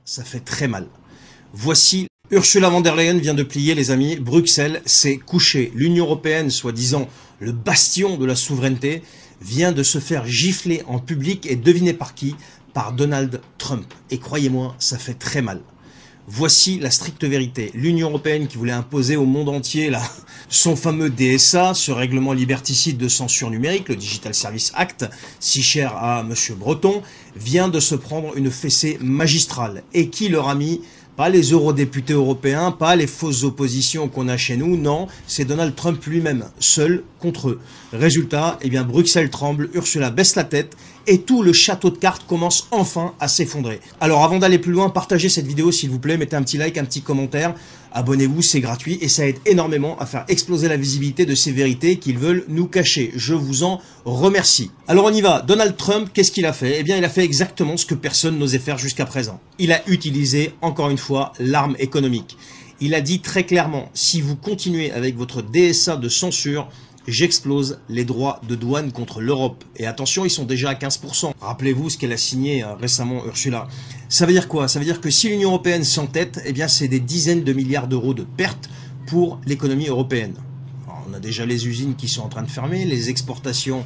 ça fait très mal. Voici, Ursula von der Leyen vient de plier, les amis. Bruxelles s'est couché. L'Union européenne, soi-disant le bastion de la souveraineté, vient de se faire gifler en public et devinez par qui? Par Donald Trump. Et croyez-moi, ça fait très mal. Voici la stricte vérité. L'Union européenne qui voulait imposer au monde entier son fameux DSA, ce règlement liberticide de censure numérique, le Digital Service Act, si cher à M. Breton, vient de se prendre une fessée magistrale. Et qui leur a mis? Pas les eurodéputés européens, pas les fausses oppositions qu'on a chez nous, non, c'est Donald Trump lui-même, seul contre eux. Résultat, eh bien Bruxelles tremble, Ursula baisse la tête et tout le château de cartes commence enfin à s'effondrer. Alors avant d'aller plus loin, partagez cette vidéo s'il vous plaît, mettez un petit like, un petit commentaire, abonnez-vous, c'est gratuit et ça aide énormément à faire exploser la visibilité de ces vérités qu'ils veulent nous cacher. Je vous en remercie. Alors on y va, Donald Trump, qu'est-ce qu'il a fait? Eh bien il a fait exactement ce que personne n'osait faire jusqu'à présent. Il a utilisé, encore une fois, l'arme économique. Il a dit très clairement, si vous continuez avec votre DSA de censure, j'explose les droits de douane contre l'Europe. Et attention, ils sont déjà à 15%. Rappelez-vous ce qu'elle a signé récemment, Ursula. Ça veut dire quoi? Ça veut dire que si l'Union européenne s'entête, eh bien c'est des dizaines de milliards d'euros de pertes pour l'économie européenne. Alors, on a déjà les usines qui sont en train de fermer, les exportations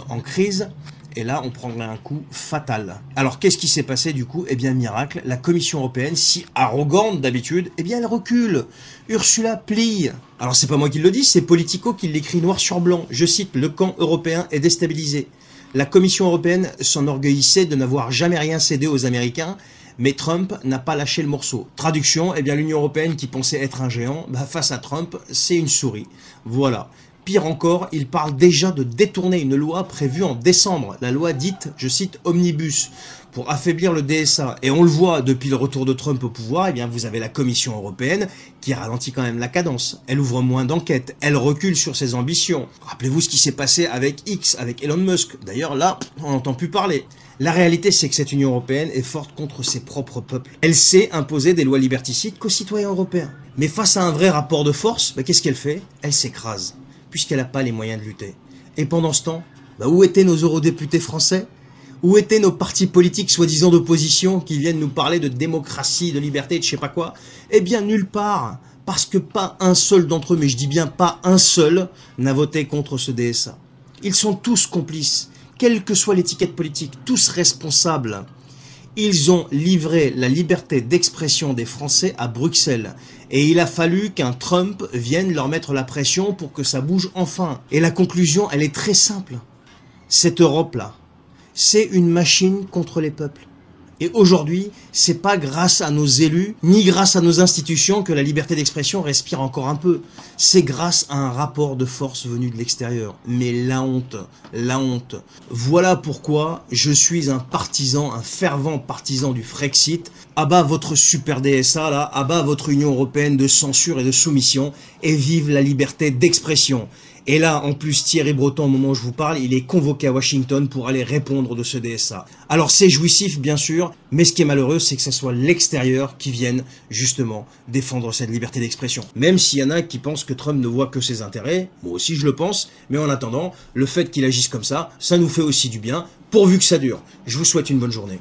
en crise. Et là, on prendrait un coup fatal. Alors, qu'est-ce qui s'est passé du coup? Eh bien, miracle, la Commission européenne, si arrogante d'habitude, eh bien, elle recule. Ursula plie. Alors, c'est pas moi qui le dis, c'est Politico qui l'écrit noir sur blanc. Je cite, le camp européen est déstabilisé. La Commission européenne s'enorgueillissait de n'avoir jamais rien cédé aux Américains, mais Trump n'a pas lâché le morceau. Traduction, eh bien, l'Union européenne qui pensait être un géant, face à Trump, c'est une souris. Voilà. Pire encore, il parle déjà de détourner une loi prévue en décembre, la loi dite, je cite, Omnibus, pour affaiblir le DSA. Et on le voit depuis le retour de Trump au pouvoir, eh bien vous avez la Commission européenne qui ralentit quand même la cadence. Elle ouvre moins d'enquêtes, elle recule sur ses ambitions. Rappelez-vous ce qui s'est passé avec X, avec Elon Musk. D'ailleurs là, on n'entend plus parler. La réalité, c'est que cette Union européenne est forte contre ses propres peuples. Elle sait imposer des lois liberticides qu'aux citoyens européens. Mais face à un vrai rapport de force, qu'est-ce qu'elle fait? Elle s'écrase, puisqu'elle n'a pas les moyens de lutter. Et pendant ce temps, où étaient nos eurodéputés français? Où étaient nos partis politiques soi-disant d'opposition qui viennent nous parler de démocratie, de liberté, de je sais pas quoi? Eh bien nulle part, parce que pas un seul d'entre eux, mais je dis bien pas un seul, n'a voté contre ce DSA. Ils sont tous complices, quelle que soit l'étiquette politique, tous responsables. Ils ont livré la liberté d'expression des Français à Bruxelles. Et il a fallu qu'un Trump vienne leur mettre la pression pour que ça bouge enfin. Et la conclusion, elle est très simple. Cette Europe-là, c'est une machine contre les peuples. Et aujourd'hui, c'est pas grâce à nos élus, ni grâce à nos institutions que la liberté d'expression respire encore un peu. C'est grâce à un rapport de force venu de l'extérieur. Mais la honte, la honte. Voilà pourquoi je suis un partisan, un fervent partisan du Frexit. À bas votre super DSA, là, à bas votre Union européenne de censure et de soumission, et vive la liberté d'expression. Et là, en plus, Thierry Breton, au moment où je vous parle, il est convoqué à Washington pour aller répondre de ce DSA. Alors c'est jouissif, bien sûr, mais ce qui est malheureux, c'est que ce soit l'extérieur qui vienne, justement, défendre cette liberté d'expression. Même s'il y en a qui pensent que Trump ne voit que ses intérêts, moi aussi je le pense, mais en attendant, le fait qu'il agisse comme ça nous fait aussi du bien, pourvu que ça dure. Je vous souhaite une bonne journée.